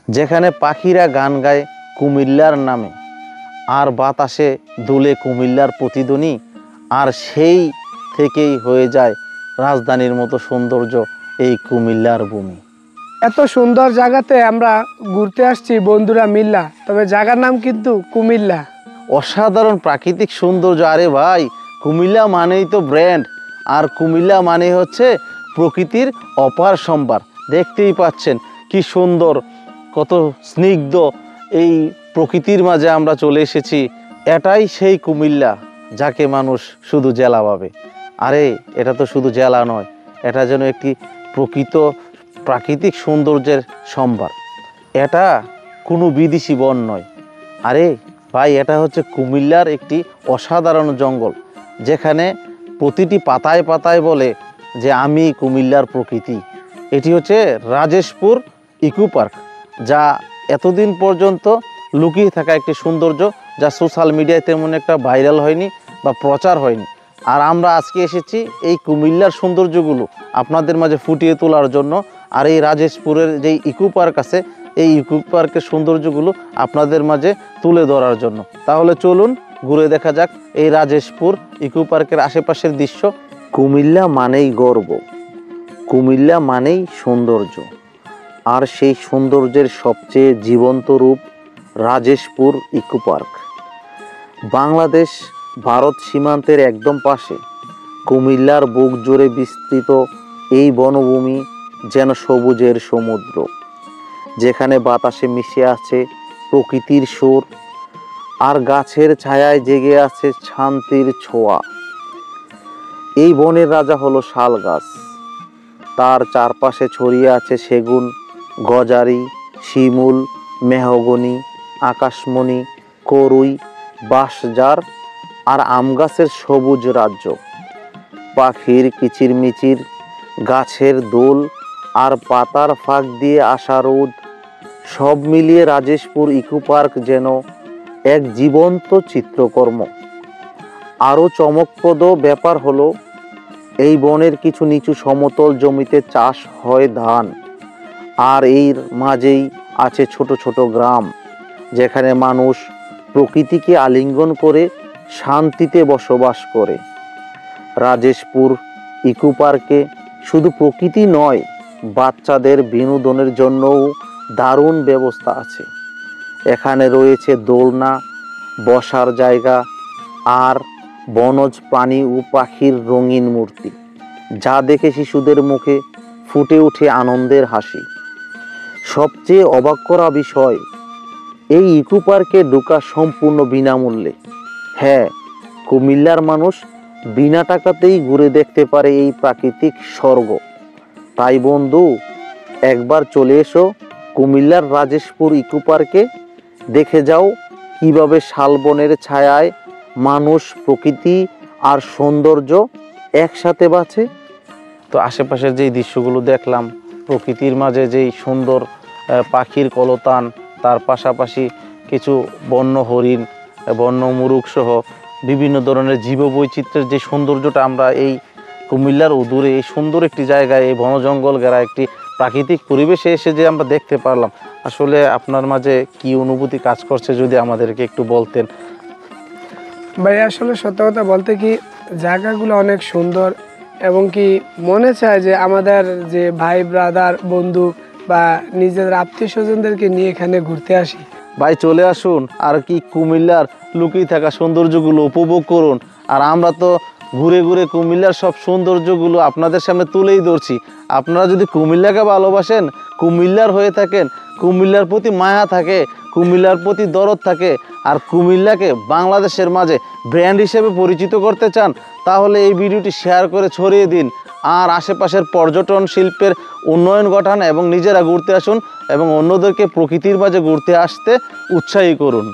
যেখানে পাখিরা গান গায় কুমিল্লার নামে, আর বাতাসে দুলে কুমিল্লার প্রতিধ্বনি, আর সেই থেকেই হয়ে যায় রাজধানীর মতো সৌন্দর্য এই কুমিল্লার ভূমি। এত সুন্দর জায়গাতে আমরা ঘুরতে আসছি বন্ধুরা মিল্লা, তবে জায়গার নাম কিন্তু কুমিল্লা। অসাধারণ প্রাকৃতিক সৌন্দর্য। আরে ভাই, কুমিল্লা মানেই তো ব্র্যান্ড, আর কুমিল্লা মানে হচ্ছে প্রকৃতির অপার সম্ভার। দেখতেই পাচ্ছেন কি সুন্দর, কত স্নিগ্ধ এই প্রকৃতির মাঝে আমরা চলে এসেছি। এটাই সেই কুমিল্লা যাকে মানুষ শুধু জেলা ভাবে। আরে এটা তো শুধু জেলা নয়, এটা যেন একটি প্রকৃত প্রাকৃতিক সৌন্দর্যের সম্ভার। এটা কোনো বিদেশি বন নয়। আরে ভাই, এটা হচ্ছে কুমিল্লার একটি অসাধারণ জঙ্গল, যেখানে প্রতিটি পাতায় পাতায় বলে যে আমি কুমিল্লার প্রকৃতি। এটি হচ্ছে রাজেশপুর ইকো পার্ক, যা এতদিন পর্যন্ত লুকিয়ে থাকা একটি সৌন্দর্য, যা সোশ্যাল মিডিয়ায় তেমন একটা ভাইরাল হয়নি বা প্রচার হয়নি। আর আমরা আজকে এসেছি এই কুমিল্লার সৌন্দর্যগুলো আপনাদের মাঝে ফুটিয়ে তোলার জন্য। আর এই রাজেশপুরের যেই ইকো পার্ক আছে, এই ইকো পার্কের সৌন্দর্যগুলো আপনাদের মাঝে তুলে ধরার জন্য। তাহলে চলুন ঘুরে দেখা যাক এই রাজেশপুর ইকো পার্কের আশেপাশের দৃশ্য। কুমিল্লা মানেই গর্ব, কুমিল্লা মানেই সৌন্দর্য, আর সেই সৌন্দর্যের সবচেয়ে জীবন্ত রূপ রাজেশপুর ইকো পার্ক। বাংলাদেশ ভারত সীমান্তের একদম পাশে কুমিল্লার বুক জুড়ে বিস্তৃত এই বনভূমি যেন সবুজের সমুদ্র, যেখানে বাতাসে মিশে আছে প্রকৃতির সুর, আর গাছের ছায়ায় জেগে আছে শান্তির ছোঁয়া। এই বনের রাজা হলো শাল গাছ, তার চারপাশে ছড়িয়ে আছে সেগুন, গজারি, শিমুল, মেহগনি, আকাশমণি, করুই, বাঁশঝাড় আর আম গাছের সবুজ রাজ্য। পাখির কিচিরমিচির, গাছের দোল আর পাতার ফাঁক দিয়ে আসা রোদ, সব মিলিয়ে রাজেশপুর ইকো পার্ক যেন এক জীবন্ত চিত্রকর্ম। আরও চমকপ্রদ ব্যাপার হলো, এই বনের কিছু নিচু সমতল জমিতে চাষ হয় ধান, আর এর মাঝেই আছে ছোট ছোট গ্রাম, যেখানে মানুষ প্রকৃতিকে আলিঙ্গন করে শান্তিতে বসবাস করে। রাজেশপুর ইকো পার্কে শুধু প্রকৃতি নয়, বাচ্চাদের বিনোদনের জন্যও দারুণ ব্যবস্থা আছে। এখানে রয়েছে দোলনা, বসার জায়গা আর বনজ প্রাণী ও পাখির রঙিন মূর্তি, যা দেখে শিশুদের মুখে ফুটে ওঠে আনন্দের হাসি। সবচেয়ে অবাক করা বিষয়, এই ইকো পার্কে ঢোকা সম্পূর্ণ বিনামূল্যে। হ্যাঁ, কুমিল্লার মানুষ বিনা টাকাতেই ঘুরে দেখতে পারে এই প্রাকৃতিক স্বর্গ। তাই বন্ধু, একবার চলে এসো কুমিল্লার রাজেশপুর ইকো পার্কে, দেখে যাও কিভাবে শালবনের ছায়ায় মানুষ, প্রকৃতি আর সৌন্দর্য একসাথে বাঁচে। তো আশেপাশের যেই দৃশ্যগুলো দেখলাম, প্রকৃতির মাঝে যেই সুন্দর পাখির কলতান, তার পাশাপাশি কিছু বন্য হরিণ, বন্য মুরগ সহ বিভিন্ন ধরনের জীববৈচিত্র্যের যে সৌন্দর্যটা আমরা এই কুমিল্লার উদূরে এই সুন্দর একটি জায়গায়, এই বনজঙ্গল ঘেরা একটি প্রাকৃতিক পরিবেশে এসে যে আমরা দেখতে পারলাম, আসলে আপনার মাঝে কি অনুভূতি কাজ করছে যদি আমাদেরকে একটু বলতেন। ভাই আসলে সত্য কথা বলতে কি, জায়গাগুলো অনেক সুন্দর, এবং কি মনে চায় যে আমাদের যে ভাই ব্রাদার বন্ধু বা নিজেদের আত্মীয় স্বজনদেরকে নিয়ে এখানে ঘুরতে আসি। ভাই চলে আসুন, আর কি কুমিল্লার লুকিয়ে থাকা সৌন্দর্যগুলো উপভোগ করুন। আর আমরা তো ঘুরে ঘুরে কুমিল্লার সব সৌন্দর্যগুলো আপনাদের সামনে তুলেই ধরছি। আপনারা যদি কুমিল্লাকে ভালোবাসেন, কুমিল্লার হয়ে থাকেন, কুমিল্লার প্রতি মায়া থাকে, কুমিল্লার প্রতি দরদ থাকে, আর কুমিল্লাকে বাংলাদেশের মাঝে ব্র্যান্ড হিসেবে পরিচিত করতে চান, তাহলে এই ভিডিওটি শেয়ার করে ছড়িয়ে দিন। আর আশেপাশের পর্যটন শিল্পের উন্নয়ন ঘটান এবং নিজেরা ঘুরতে আসুন এবং অন্যদেরকে প্রকৃতির মাঝে ঘুরতে আসতে উৎসাহী করুন।